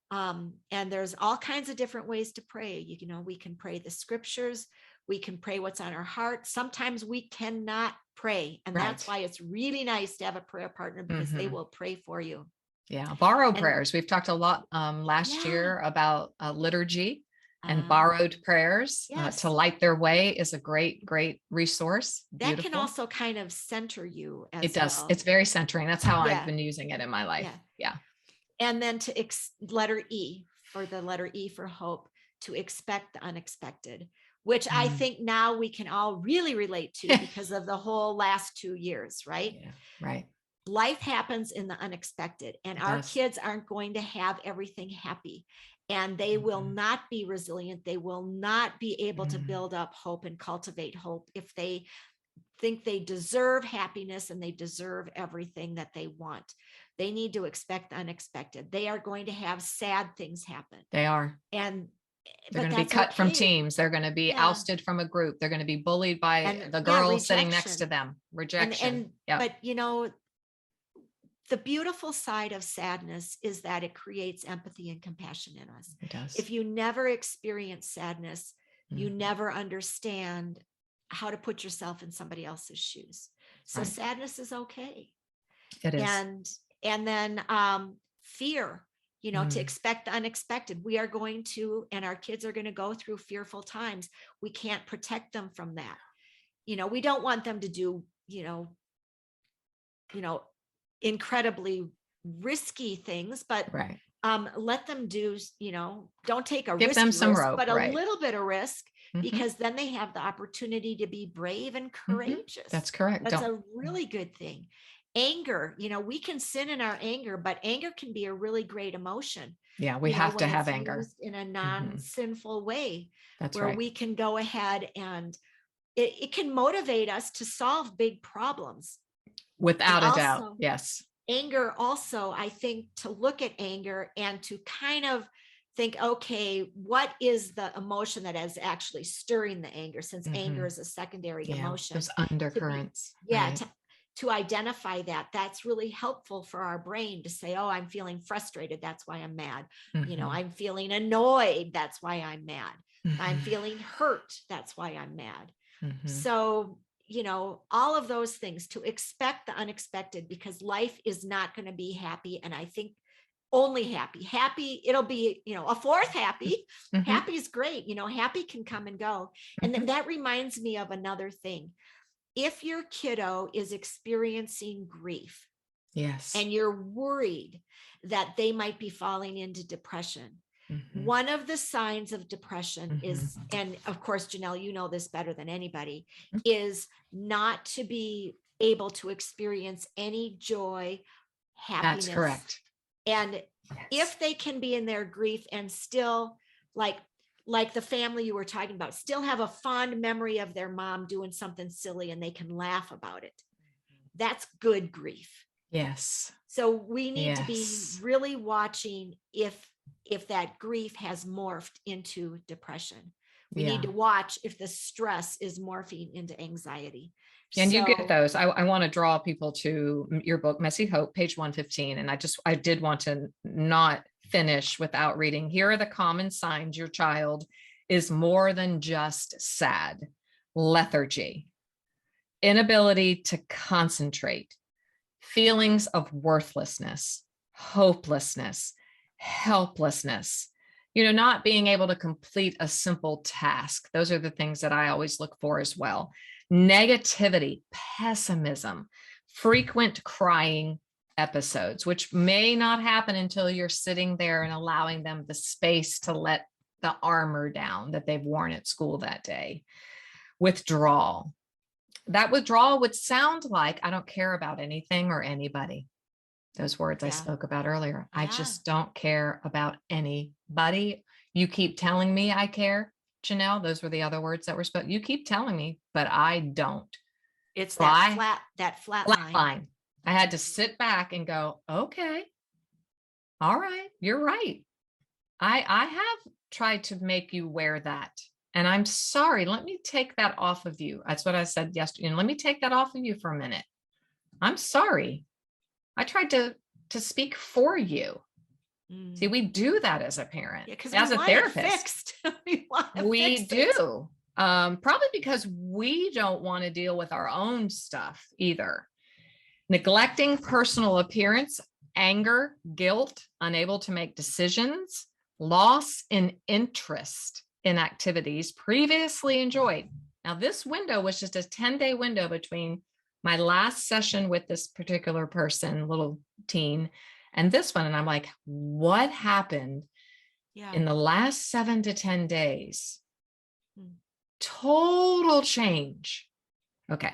And there's all kinds of different ways to pray. We can pray the scriptures. We can pray what's on our heart. Sometimes we cannot pray. And that's why it's really nice to have a prayer partner, because they will pray for you. Yeah. Borrowed prayers. We've talked a lot last year about liturgy and borrowed prayers. To light their way is a great resource. Beautiful. That can also kind of center you as it does. well. It's very centering. That's how I've been using it in my life. Yeah. And then letter E, for the letter E for hope, to expect the unexpected, which I think now we can all really relate to because of the whole last 2 years, right? Yeah, right. Life happens in the unexpected, and our kids aren't going to have everything happy, and they will not be resilient. They will not be able to build up hope and cultivate hope if they think they deserve happiness and they deserve everything that they want. They need to expect the unexpected. They are going to have sad things happen. They are. And they're going to be cut from teams. They're going to be ousted from a group. They're going to be bullied by the girl sitting next to them. Rejection. But the beautiful side of sadness is that it creates empathy and compassion in us. It does. If you never experience sadness, you never understand how to put yourself in somebody else's shoes. So sadness is okay. It is. And then fear, to expect the unexpected. We are going to, and our kids are going to go through fearful times. We can't protect them from that. We don't want them to do, incredibly risky things, but let them do, don't take a Give them some risk, rope, but a little bit of risk, because then they have the opportunity to be brave and courageous. That's correct. That's a really good thing. Anger, we can sin in our anger, but anger can be a really great emotion. Yeah, we have to have anger in a non-sinful way. That's where we can go ahead and it can motivate us to solve big problems. Without a doubt. Yes. Anger also, I think, to look at anger and to kind of think, okay, what is the emotion that is actually stirring the anger, since anger is a secondary emotion. Those undercurrents. To identify that, that's really helpful for our brain to say, oh, I'm feeling frustrated. That's why I'm mad. I'm feeling annoyed. That's why I'm mad. I'm feeling hurt. That's why I'm mad. So, all of those things, to expect the unexpected, because life is not going to be happy. And I think only happy, it'll be, a fourth happy. Happy is great. Happy can come and go. And then that reminds me of another thing. If your kiddo is experiencing grief, and you're worried that they might be falling into depression, one of the signs of depression is, and of course, Janell, you know this better than anybody, is not to be able to experience any joy, happiness. That's correct. And if they can be in their grief and still, like the family you were talking about, still have a fond memory of their mom doing something silly and they can laugh about it, that's good grief. Yes. So we need to be really watching if that grief has morphed into depression. We need to watch if the stress is morphing into anxiety. And you get those. I want to draw people to your book, Messy Hope, page 115. And I did want to not finish without reading. Here are the common signs your child is more than just sad. Lethargy, inability to concentrate, feelings of worthlessness, hopelessness, helplessness, not being able to complete a simple task. Those are the things that I always look for as well. Negativity, pessimism, frequent crying episodes, which may not happen until you're sitting there and allowing them the space to let the armor down that they've worn at school that day. Withdrawal. That withdrawal would sound like, I don't care about anything or anybody. those words I spoke about earlier. I just don't care about anybody. You keep telling me I care, Janell. Those were the other words that were spoken. You keep telling me, but I don't. It's that flat line. I had to sit back and go, okay, all right, you're right. I have tried to make you wear that. And I'm sorry. Let me take that off of you. That's what I said yesterday. And let me take that off of you for a minute. I'm sorry. I tried to speak for you. See, we do that as a parent, as a therapist. We do. Probably because we don't want to deal with our own stuff either. Neglecting personal appearance, anger, guilt, unable to make decisions, loss in interest in activities previously enjoyed. Now, this window was just a 10-day window between my last session with this particular person, little teen, and this one. And I'm like, what happened in the last 7 to 10 days? Total change. Okay.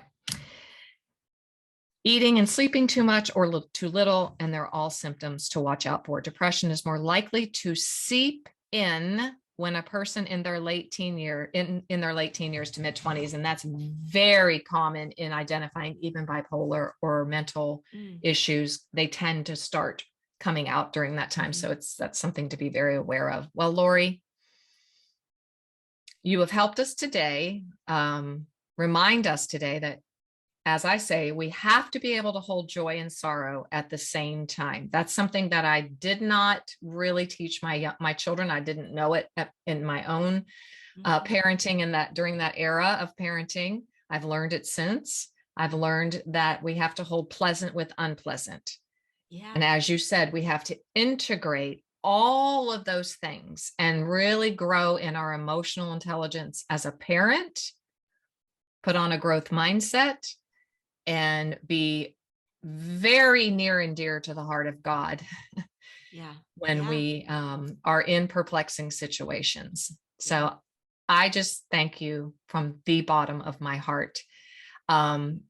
Eating and sleeping too much or too little, and they're all symptoms to watch out for. Depression is more likely to seep in when a person in their late teen years to mid 20s, and that's very common in identifying even bipolar or mental issues. They tend to start coming out during that time. So that's something to be very aware of. Well, Lori, you have helped us today. Remind us today that, as I say, we have to be able to hold joy and sorrow at the same time. That's something that I did not really teach my children. I didn't know it in my own parenting, and that during that era of parenting, I've learned it since. I've learned that we have to hold pleasant with unpleasant. Yeah. And as you said, we have to integrate all of those things and really grow in our emotional intelligence as a parent, put on a growth mindset, and be very near and dear to the heart of God when we are in perplexing situations. So I just thank you from the bottom of my heart. I'm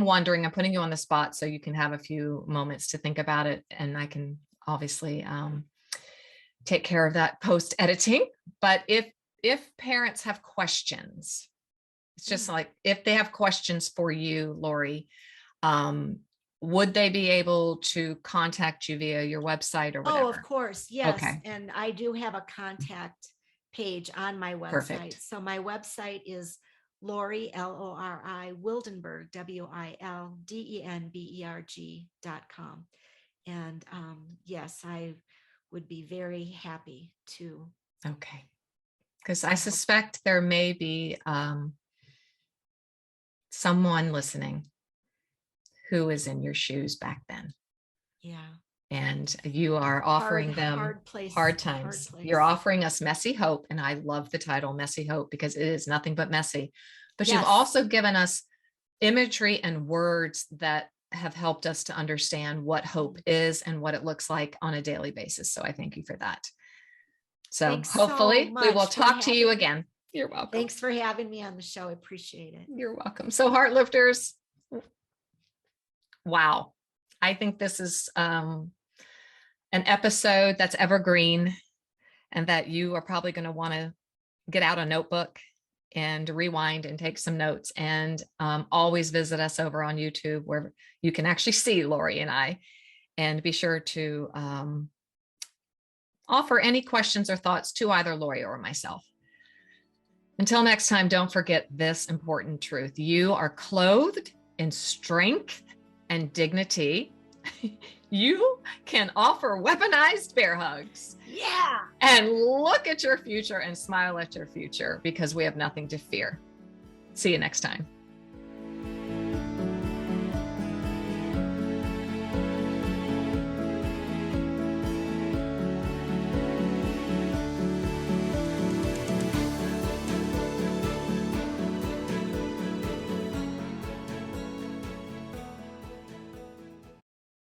wondering, I'm putting you on the spot so you can have a few moments to think about it, and I can obviously take care of that post editing. But if parents have questions, it's just like, if they have questions for you, Lori, would they be able to contact you via your website or whatever? Oh, of course. Yes. Okay. And I do have a contact page on my website. Perfect. So my website is Lori, Lori, Wildenberg, WILDENBERG.com. And yes, I would be very happy to. Okay. Because I suspect there may be someone listening who is in your shoes back then. Yeah. And you are offering them hard times. You're offering us messy hope. And I love the title Messy Hope, because it is nothing but messy. But you've also given us imagery and words that have helped us to understand what hope is and what it looks like on a daily basis. So I thank you for that. So thanks hopefully we will talk to you again. You're welcome. Thanks for having me on the show. I appreciate it. You're welcome. So Heartlifters, wow. I think this is an episode that's evergreen, and that you are probably going to want to get out a notebook and rewind and take some notes, and always visit us over on YouTube, where you can actually see Lori and I, and be sure to offer any questions or thoughts to either Lori or myself. Until next time, don't forget this important truth. You are clothed in strength and dignity. You can offer weaponized bear hugs. Yeah. And look at your future and smile at your future, because we have nothing to fear. See you next time.